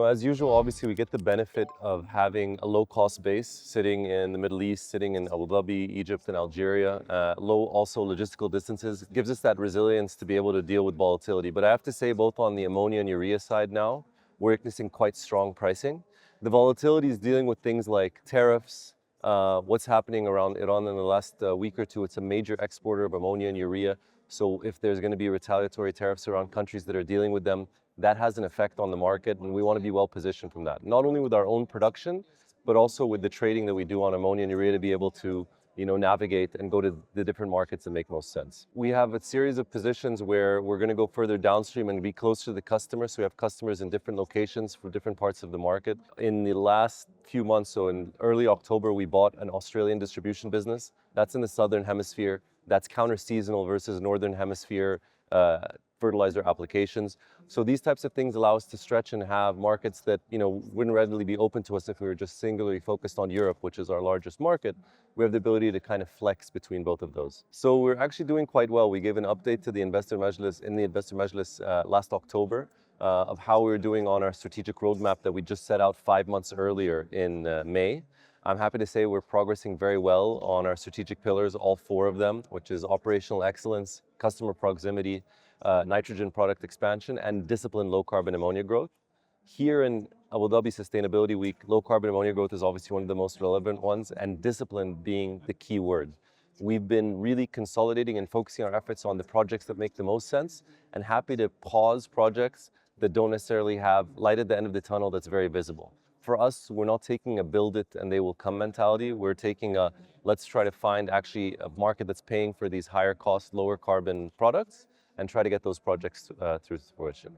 As usual, obviously, we get the benefit of having a low-cost base sitting in the Middle East, sitting in Abu Dhabi, Egypt, and Algeria. Low also logistical distances. It gives us that resilience to be able to deal with volatility. But I have to say, both on the ammonia and urea side now, we're witnessing quite strong pricing. The volatility is dealing with things like tariffs, what's happening around Iran in the last week or two. It's a major exporter of ammonia and urea. So if there's going to be retaliatory tariffs around countries that are dealing with them, that has an effect on the market, and we want to be well positioned from that. Not only with our own production, but also with the trading that we do on ammonia and urea to be able to navigate and go to the different markets that make most sense. We have a series of positions where we're going to go further downstream and be closer to the customer. So we have customers in different locations for different parts of the market. In the last few months, so in early October, we bought an Australian distribution business. That's in the Southern Hemisphere. That's counter-seasonal versus Northern Hemisphere fertilizer applications. So these types of things allow us to stretch and have markets that wouldn't readily be open to us if we were just singularly focused on Europe, which is our largest market. We have the ability to kind of flex between both of those. So we're actually doing quite well. We gave an update to the Investor Majlis last October of how we were doing on our strategic roadmap that we just set out 5 months earlier in May. I'm happy to say we're progressing very well on our strategic pillars, all 4 of them, which is operational excellence, customer proximity, nitrogen product expansion, and disciplined low carbon ammonia growth. Here in Abu Dhabi Sustainability Week, low carbon ammonia growth is obviously one of the most relevant ones, and discipline being the key word. We've been really consolidating and focusing our efforts on the projects that make the most sense, and happy to pause projects that don't necessarily have light at the end of the tunnel that's very visible. For us, we're not taking a build it and they will come mentality. We're taking a let's try to find actually a market that's paying for these higher cost, lower carbon products and try to get those projects through fruition.